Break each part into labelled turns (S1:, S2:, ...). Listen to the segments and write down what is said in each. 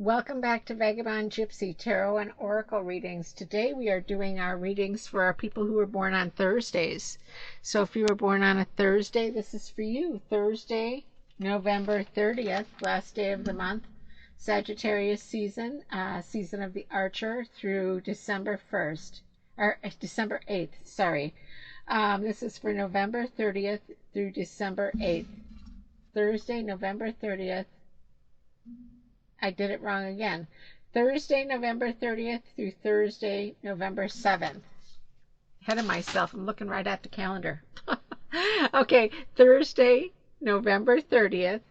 S1: Welcome back to Vagabond Gypsy Tarot and Oracle readings. Today we are doing our readings for our people who were born on Thursdays. So if you were born on a Thursday, this is for you. Thursday, November 30th, last day of the month, Sagittarius season, season of the Archer through December 1st, or December 8th, sorry. This is for November 30th through December 8th. Thursday, November 30th. I did it wrong again. Thursday, November 30th through Thursday, November 7th. Ahead of myself. I'm looking right at the calendar. Okay, Thursday, November 30th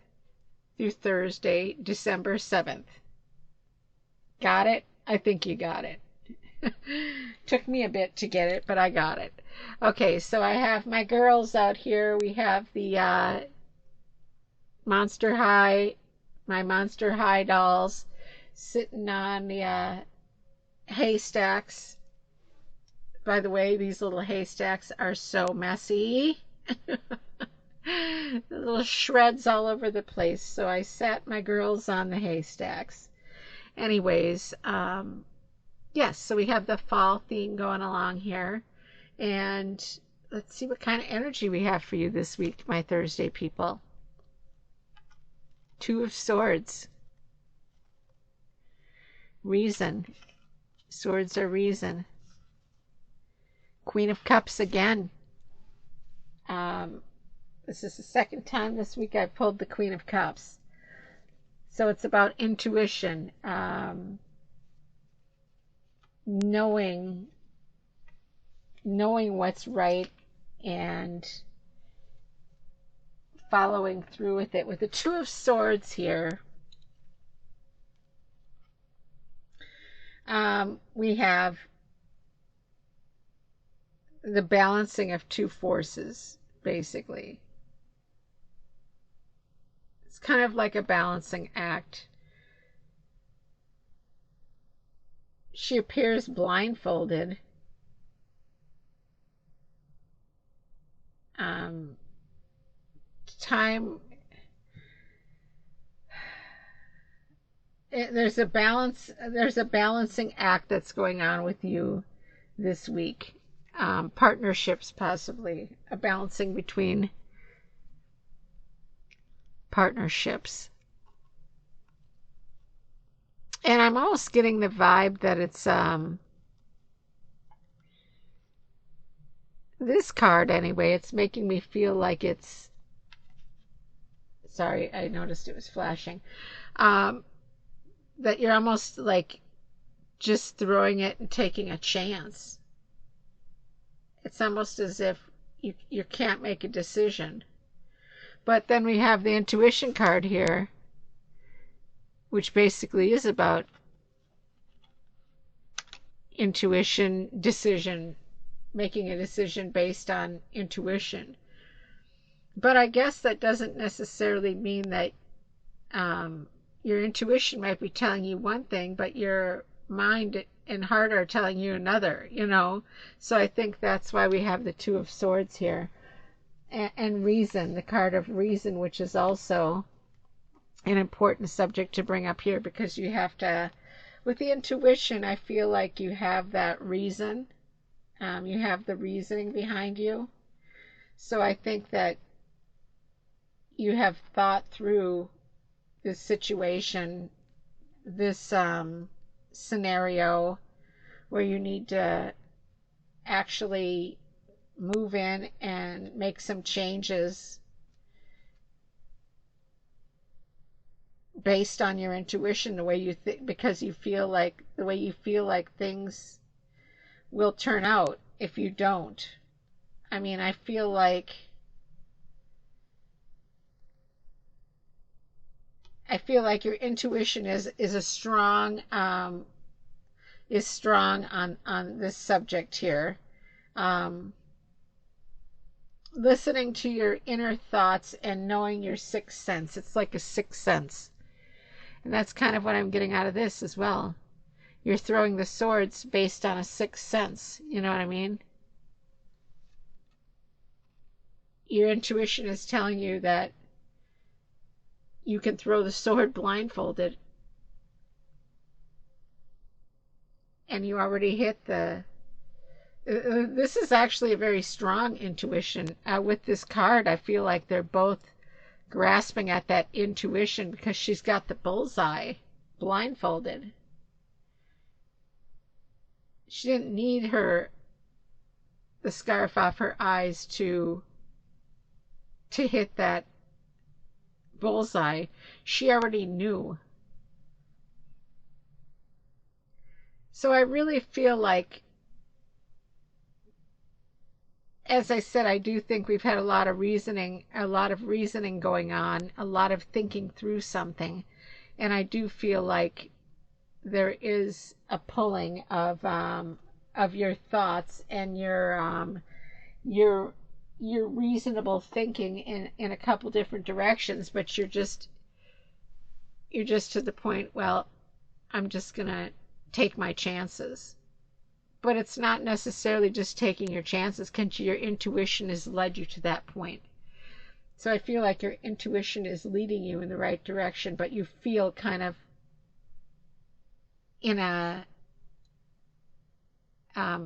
S1: through Thursday, December 7th. Got it? I think you got it. Took me a bit to get it, but I got it. Okay, so I have my girls out here. We have the Monster High, my Monster High dolls sitting on the haystacks. By the way, these little haystacks are so messy. Little shreds all over the place. So I sat my girls on the haystacks. Anyways, yes, so we have the fall theme going along here. And let's see what kind of energy we have for you this week, my Thursday people. Two of Swords. Reason. Swords are reason. Queen of Cups again. This is the second time this week I pulled the Queen of Cups. So it's about intuition. Knowing what's right and following through with it. With the Two of Swords here, we have the balancing of two forces, basically. It's kind of like a balancing act. She appears blindfolded. There's a balancing act that's going on with you this week. Partnerships, possibly a balancing between partnerships. And I'm almost getting the vibe that it's this card anyway, it's making me feel like it's, sorry, I noticed it was flashing, that you're almost like just throwing it and taking a chance. It's almost as if you can't make a decision. But then we have the Intuition card here, which basically is about intuition, decision, making a decision based on intuition. But I guess that doesn't necessarily mean that your intuition might be telling you one thing, but your mind and heart are telling you another, you know. So I think that's why we have the Two of Swords here. And reason, the card of reason, which is also an important subject to bring up here, because you have to, with the intuition, I feel like you have that reason. You have the reasoning behind you. So I think that you have thought through this situation, this scenario where you need to actually move in and make some changes based on your intuition, the way you think, because you feel like the way you feel like things will turn out if you don't. I mean, I feel like your intuition is a strong is strong on this subject here. Listening to your inner thoughts and knowing your sixth sense. It's like a sixth sense. And that's kind of what I'm getting out of this as well. You're throwing the swords based on a sixth sense. You know what I mean? Your intuition is telling you that you can throw the sword blindfolded. and you already hit the this is actually a very strong intuition. With this card, I feel like they're both grasping at that intuition because she's got the bullseye blindfolded. She didn't need the scarf off her eyes to hit that bullseye. She already knew. So I really feel like, as I said, I do think we've had a lot of reasoning going on, a lot of thinking through something, and I do feel like there is a pulling of your thoughts and your reasonable thinking in a couple different directions, but you're just to the point, well, I'm just gonna take my chances. But it's not necessarily just taking your chances, because your intuition has led you to that point. So I feel like your intuition is leading you in the right direction, but you feel kind of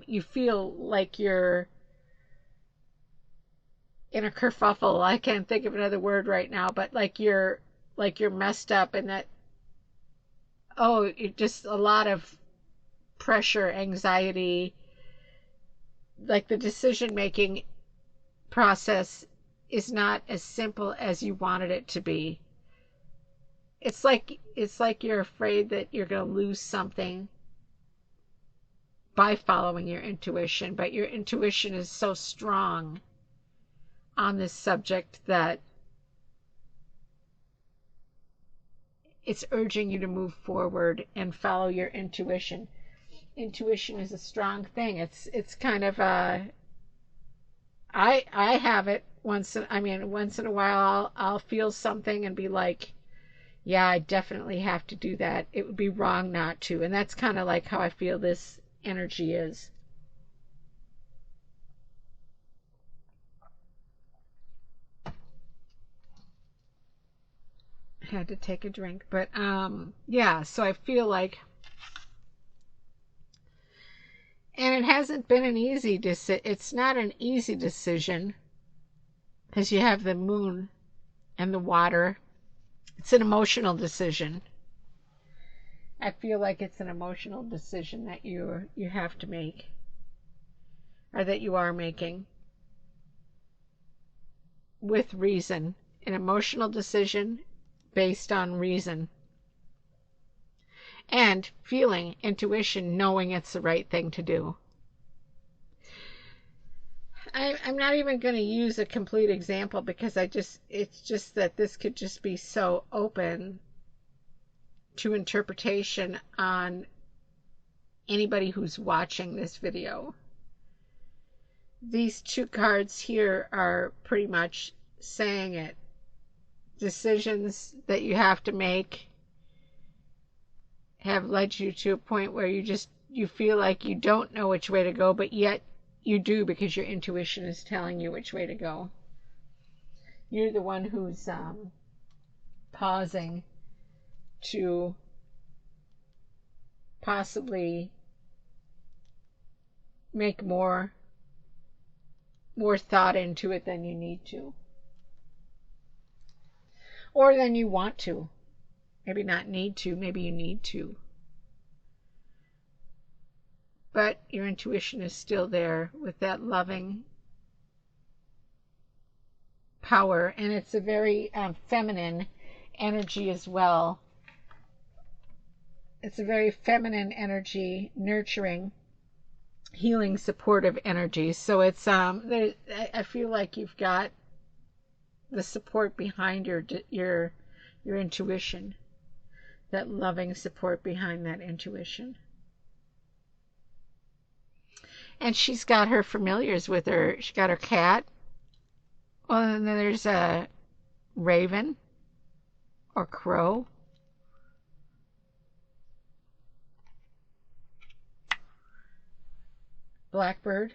S1: you feel like you're in a kerfuffle. I can't think of another word right now, but like you're messed up, and that, just a lot of pressure, anxiety, like the decision making process is not as simple as you wanted it to be. It's like you're afraid that you're going to lose something by following your intuition, but your intuition is so strong on this subject that it's urging you to move forward and follow your intuition. Intuition is a strong thing. It's kind of I have it once in a while. I'll feel something and be like, yeah, I definitely have to do that. It would be wrong not to. And that's kind of like how I feel this energy is. I had to take a drink, but yeah, so I feel like, and it hasn't been an easy it's not an easy decision, because you have the moon and the water. It's an emotional decision. I feel like it's an emotional decision that you have to make, or that you are making with reason. An emotional decision based on reason and feeling, intuition, knowing it's the right thing to do. I'm not even going to use a complete example, because it's just that this could just be so open to interpretation on anybody who's watching this video. These two cards here are pretty much saying it. Decisions that you have to make have led you to a point where you feel like you don't know which way to go, but yet you do, because your intuition is telling you which way to go. You're the one who's pausing to possibly make more thought into it than you need to, or than you want to. Maybe not need to, maybe you need to. But your intuition is still there with that loving power, and it's a very feminine energy as well. It's a very feminine energy, nurturing, healing, supportive energy. So it's I feel like you've got the support behind your intuition, that loving support behind that intuition. And she's got her familiars with her. She got her cat. Well, and then there's a raven or crow. Blackbird.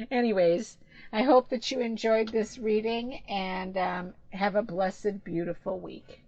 S1: Anyways, I hope that you enjoyed this reading, and have a blessed, beautiful week.